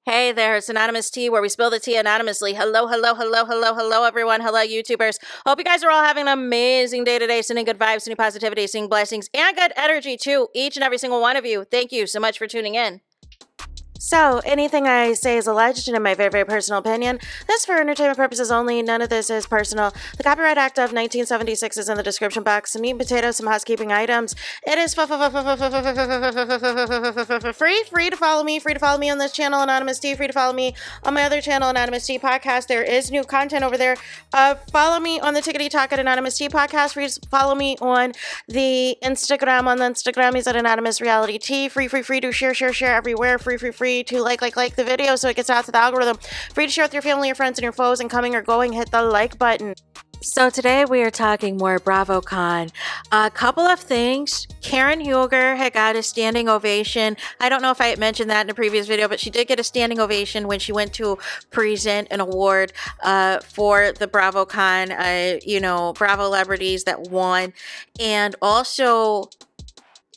Hey there, it's Anonymous Tea, where we spill the tea anonymously. Hello, everyone. Hello, YouTubers. Hope you guys are all having an amazing day today, sending good vibes, sending positivity, sending blessings, and good energy to each and every single one of you. Thank you so much for tuning in. So, anything I say is alleged and in my very, very personal opinion. This is for entertainment purposes only. None of this is personal. The Copyright Act of 1976 is in the description box. Some meat and potatoes, some housekeeping items. It is free to follow me. Free to follow me on this channel, Anonymous Tea. Free to follow me on my other channel, Anonymous Tea Podcast. There is new content over there. Follow me on the Tickety Talk at Anonymous Tea Podcast. Free to follow me on the Instagram. On the Instagram is at Anonymous Reality Tea. Free to share everywhere. Free to like the video so it gets out to the algorithm. Free to share with your family, your friends, and your foes, and coming or going, hit the like button. So today we are talking more BravoCon. A couple of things. Karen Huger had got a standing ovation. I don't know if I had mentioned that in a previous video, but she did get a standing ovation when she went to present an award for the BravoCon, Bravo celebrities that won. And also,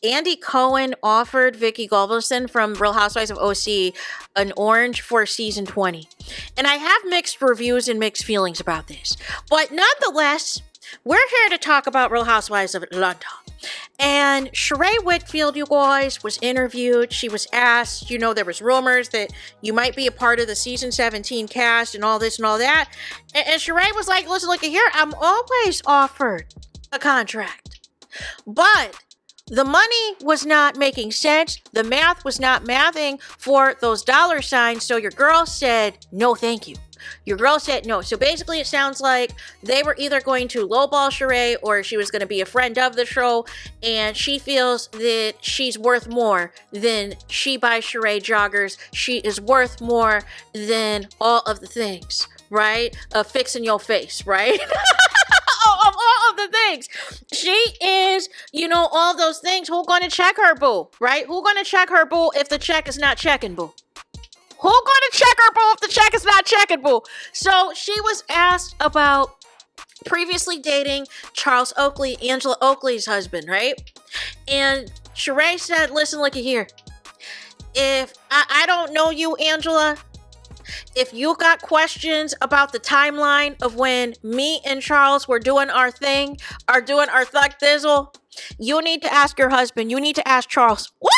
Andy Cohen offered Vicky Gunvalson from Real Housewives of OC an orange for season 20. And I have mixed reviews and mixed feelings about this. But nonetheless, we're here to talk about Real Housewives of Atlanta. And Sheree Whitfield, you guys, was interviewed. She was asked, there was rumors that you might be a part of the season 17 cast and all this and all that. And Sheree was like, listen, look here, I'm always offered a contract. But the money was not making sense. The math was not mathing for those dollar signs. So your girl said, no, thank you. Your girl said no. So basically it sounds like they were either going to lowball Sheree or she was going to be a friend of the show. And she feels that she's worth more than She Buys Sheree joggers. She is worth more than all of the things, right? Fixing your face, right? Of all of the things. She is, all those things. Who gonna check her, boo? Right? Who gonna check her, boo, if the check is not checking, boo? Who gonna check her, boo, if the check is not checking, boo? So she was asked about previously dating Charles Oakley, Angela Oakley's husband, right? And Sheree said, listen, look at here. If I don't know you, Angela, if you got questions about the timeline of when me and Charles were doing our thing, or doing our thug thizzle, you need to ask your husband. You need to ask Charles. What?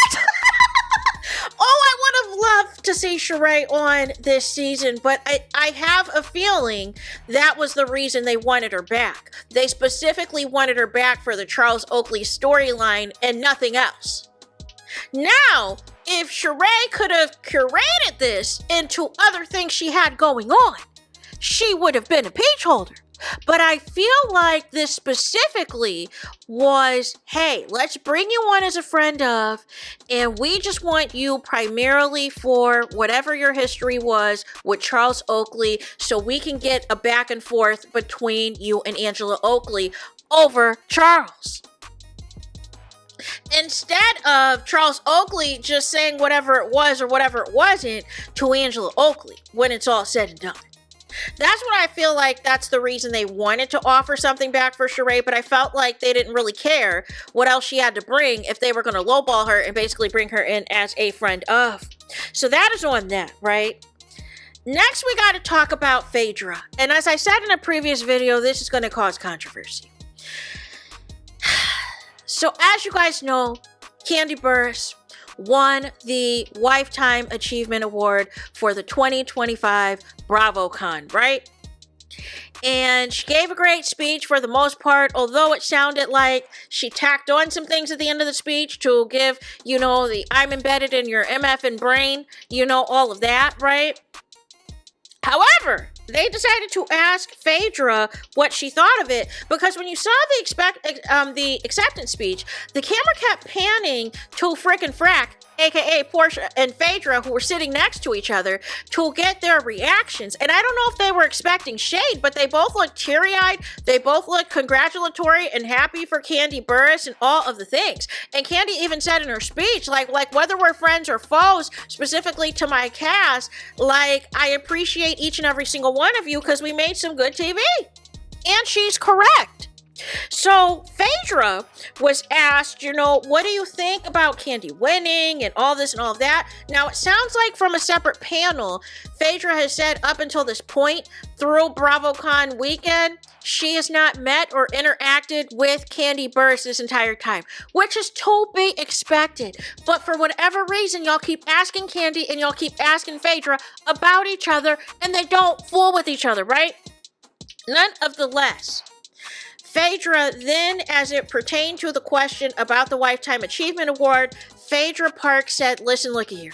I would have loved to see Sheree on this season, but I have a feeling that was the reason they wanted her back. They specifically wanted her back for the Charles Oakley storyline and nothing else. Now, if Sheree could have curated this into other things she had going on, she would have been a page holder. But I feel like this specifically was, hey, let's bring you on as a friend of, and we just want you primarily for whatever your history was with Charles Oakley, so we can get a back and forth between you and Angela Oakley over Charles. Instead of Charles Oakley just saying whatever it was or whatever it wasn't to Angela Oakley when it's all said and done. That's what I feel like that's the reason they wanted to offer something back for Sheree, but I felt like they didn't really care what else she had to bring if they were going to lowball her and basically bring her in as a friend of. So that is on that, right? Next, we got to talk about PHAEDRA. And as I said in a previous video, this is going to cause controversy. So as you guys know, Kandi Burruss won the Lifetime Achievement Award for the 2025 BravoCon, right? And she gave a great speech for the most part, although it sounded like she tacked on some things at the end of the speech to give, the I'm embedded in your MFing brain, all of that, right? However, they decided to ask PHAEDRA what she thought of it, because when you saw the acceptance speech, the camera kept panning to frickin' Frack, aka Portia and PHAEDRA, who were sitting next to each other, to get their reactions. And I don't know if they were expecting shade, but they both looked teary-eyed. They both looked congratulatory and happy for Kandi Burruss and all of the things. And Kandi even said in her speech, like whether we're friends or foes, specifically to my cast, I appreciate each and every single one of you because we made some good TV. And she's correct. So Phaedra was asked, what do you think about Kandi winning and all this and all of that? Now, it sounds like from a separate panel, Phaedra has said up until this point, through BravoCon weekend, she has not met or interacted with Kandi Burruss this entire time, which is to be expected. But for whatever reason, y'all keep asking Kandi and y'all keep asking Phaedra about each other, and they don't fool with each other, right? None of the less. Phaedra then, as it pertained to the question about the Lifetime Achievement Award, Phaedra Park said, listen, look here.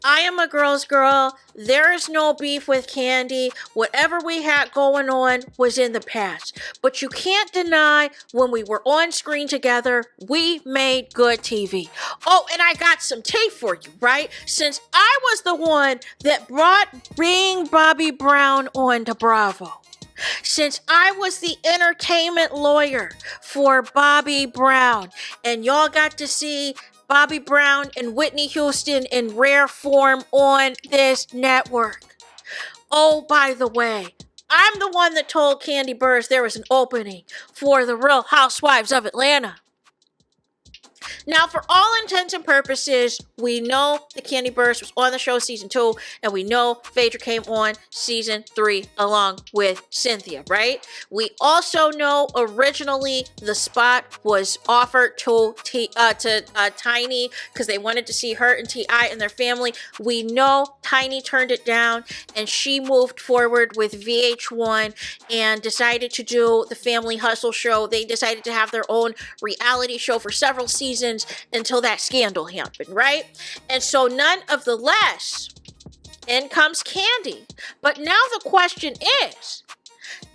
I am a girl's girl. There is no beef with Kandi. Whatever we had going on was in the past. But you can't deny when we were on screen together, we made good TV. Oh, and I got some tea for you, right? Since I was the one that brought Bring Bobby Brown on to Bravo. Since I was the entertainment lawyer for Bobby Brown, and y'all got to see Bobby Brown and Whitney Houston in rare form on this network. Oh, by the way, I'm the one that told Kandi Burruss there was an opening for the Real Housewives of Atlanta. Now, for all intents and purposes, we know that Kandi Burruss was on the show season 2, and we know Phaedra came on season 3 along with Cynthia, right? We also know originally the spot was offered to Tiny because they wanted to see her and T.I. and their family. We know Tiny turned it down, and she moved forward with VH1 and decided to do the Family Hustle show. They decided to have their own reality show for several seasons until that scandal happened, right? And so none of the less, in comes Kandi. But now the question is,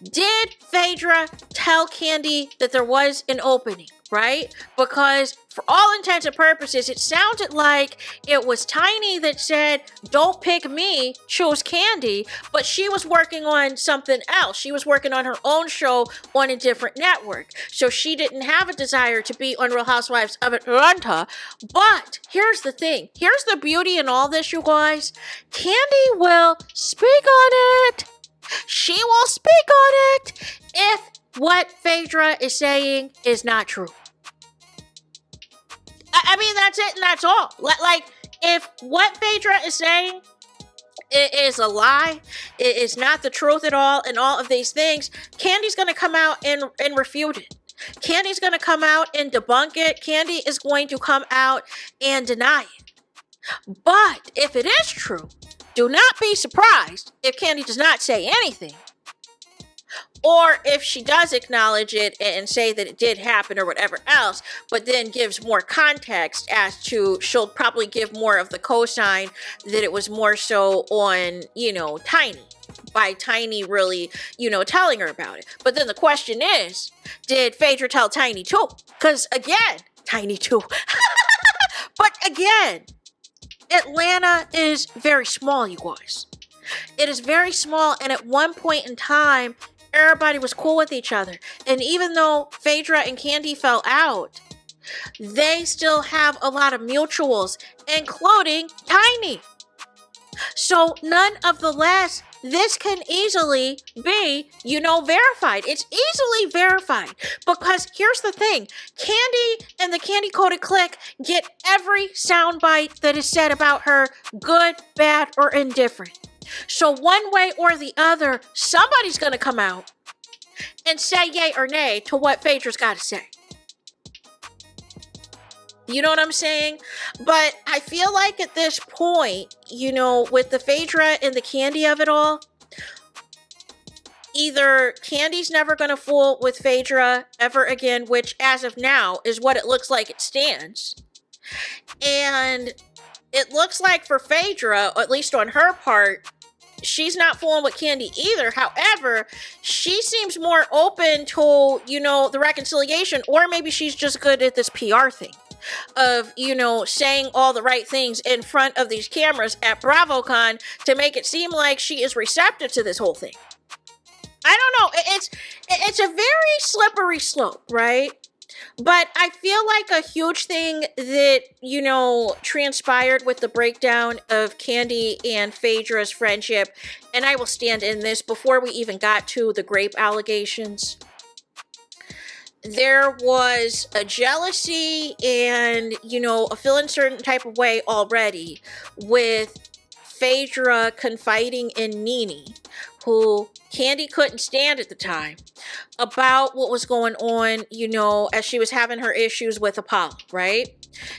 did Phaedra tell Kandi that there was an opening, right? Because for all intents and purposes, it sounded like it was Tiny that said, don't pick me, choose Kandi, but she was working on something else. She was working on her own show on a different network. So she didn't have a desire to be on Real Housewives of Atlanta. But here's the thing. Here's the beauty in all this, you guys. Kandi will speak on it. She will speak on it if what Phaedra is saying is not true. I mean, that's it and that's all. Like, if what Phaedra is saying is a lie, it is not the truth at all, and all of these things, Kandi's going to come out and refute it. Kandi's going to come out and debunk it. Kandi is going to come out and deny it. But if it is true, do not be surprised if Kandi does not say anything. Or if she does acknowledge it and say that it did happen or whatever else, but then gives more context as to, she'll probably give more of the cosign that it was more so on, Tiny. By Tiny really, telling her about it. But then the question is, did Phaedra tell Tiny too? Because again, Tiny too. But again, Atlanta is very small, you guys. It is very small, and at one point in time, everybody was cool with each other. And even though Phaedra and Kandi fell out, they still have a lot of mutuals, including Tiny. So none of the less, this can easily be, verified. It's easily verified. Because here's the thing. Kandi and the Kandi Coded Clique get every soundbite that is said about her, good, bad, or indifferent. So one way or the other, somebody's going to come out and say yay or nay to what Phaedra's got to say. You know what I'm saying? But I feel like at this point, with the Phaedra and the Kandi of it all, either Kandi's never going to fool with Phaedra ever again, which as of now is what it looks like it stands. And it looks like for Phaedra, at least on her part, she's not fooling with Kandi either. However, she seems more open to, the reconciliation, or maybe she's just good at this PR thing of, saying all the right things in front of these cameras at BravoCon to make it seem like she is receptive to this whole thing. I don't know. It's a very slippery slope, right? But I feel like a huge thing that, transpired with the breakdown of Kandi and Phaedra's friendship, and I will stand in this before we even got to the grape allegations. there was a jealousy and, you know, a feeling certain type of way already with Phaedra confiding in Nene, who Kandi couldn't stand at the time, about what was going on, you know, as she was having her issues with Apollo, right?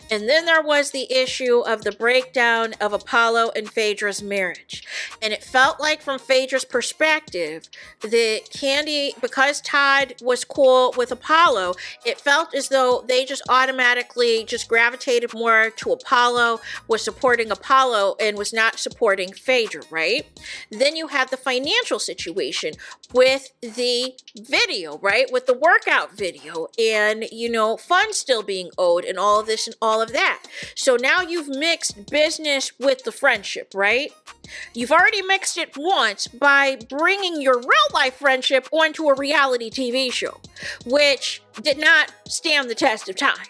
And then there was the issue of the breakdown of Apollo and Phaedra's marriage. And it felt like from Phaedra's perspective that Kandi, because Todd was cool with Apollo, it felt as though they just automatically just gravitated more to Apollo, was supporting Apollo and was not supporting Phaedra, right? Then you had the financial situation with the video, right? With the workout video and, you know, funds still being owed and all of this and all of that. So now you've mixed business with the friendship, right? You've already mixed it once by bringing your real life friendship onto a reality TV show, which did not stand the test of time.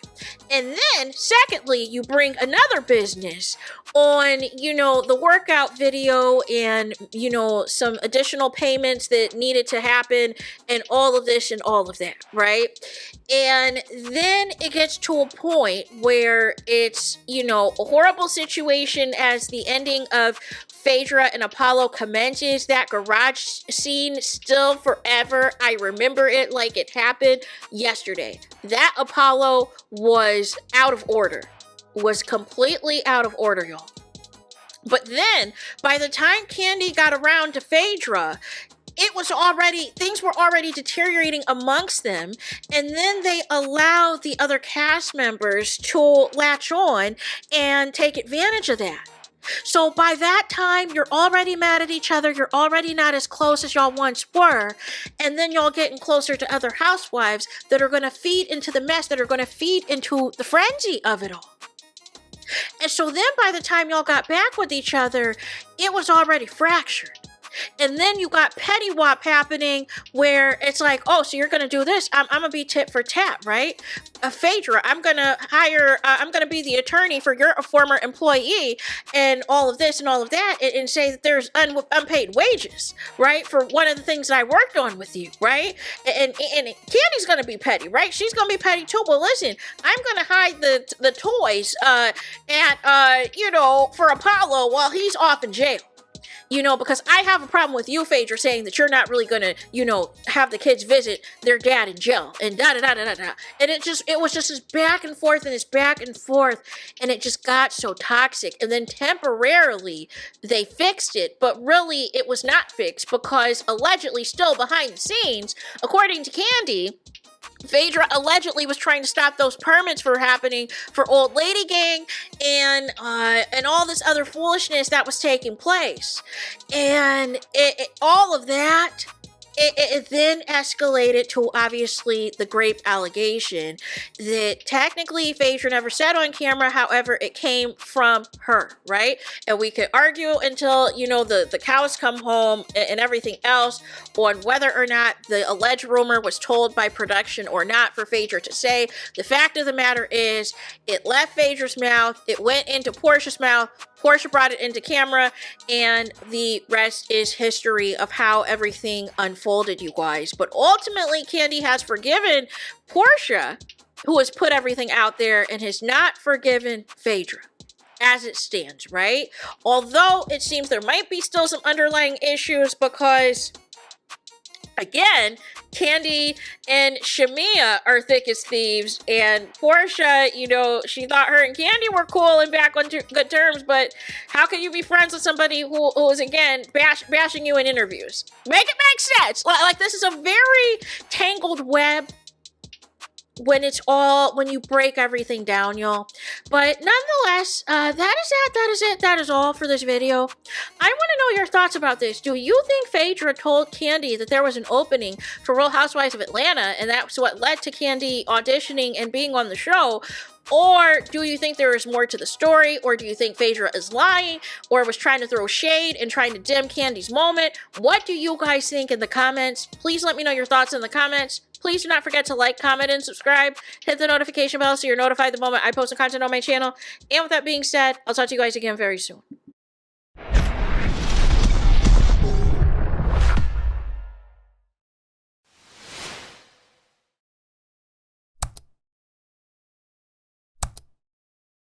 And then, secondly, you bring another business on, you know, the workout video and, you know, some additional payments that needed to happen and all of this and all of that, right? And then it gets to a point where it's, you know, a horrible situation as the ending of Phaedra and Apollo commences. That garage scene still forever. I remember it like it happened yesterday. That Apollo was out of order. Was completely out of order, y'all. But then, by the time Kandi got around to Phaedra, things were already deteriorating amongst them, and then they allowed the other cast members to latch on and take advantage of that. So by that time, you're already mad at each other, you're already not as close as y'all once were, and then y'all getting closer to other housewives that are going to feed into the mess, that are going to feed into the frenzy of it all. And so then by the time y'all got back with each other, it was already fractured. And then you got petty wop happening where it's like, oh, so you're going to do this. I'm going to be tit for tat, right? Phaedra, I'm going to be the attorney for your former employee and all of this and all of that and say that there's unpaid wages, right? For one of the things that I worked on with you, right? And Kandi's going to be petty, right? She's going to be petty too. Well, listen, I'm going to hide the toys for Apollo while he's off in jail. You know, because I have a problem with you, Phaedra, saying that you're not really going to, you know, have the kids visit their dad in jail and da-da-da-da-da-da. And it was just this back and forth and this back and forth. And it just got so toxic. And then temporarily they fixed it. But really it was not fixed because allegedly still behind the scenes, according to Kandi, Phaedra allegedly was trying to stop those permits from happening for Old Lady Gang and all this other foolishness that was taking place. And all of that, it then escalated to obviously the grape allegation that technically Phaedra never said on camera. However, it came from her, right? And we could argue until, you know, the cows come home and everything else on whether or not the alleged rumor was told by production or not for Phaedra to say. The fact of the matter is it left Phaedra's mouth. It went into Portia's mouth. Portia brought it into camera, and the rest is history of how everything unfolded, you guys. But ultimately, Kandi has forgiven Portia, who has put everything out there, and has not forgiven Phaedra, as it stands, right? Although it seems there might be still some underlying issues because, again, Kandi and Shamia are thick as thieves, and Portia, you know, she thought her and Kandi were cool and back on good terms, but how can you be friends with somebody who is, again, bashing you in interviews? Make it make sense. Like, this is a very tangled web when you break everything down, y'all. But nonetheless, that is all for this video. I want to know your thoughts about this. Do you think Phaedra told Kandi that there was an opening for Real Housewives of Atlanta, and that's what led to Kandi auditioning and being on the show? Or do you think there is more to the story? Or do you think Phaedra is lying or was trying to throw shade and trying to dim Kandi's moment? What do you guys think in the comments? Please let me know your thoughts in the comments. Please do not forget to like, comment, and subscribe. Hit the notification bell so you're notified the moment I post content on my channel. And with that being said, I'll talk to you guys again very soon.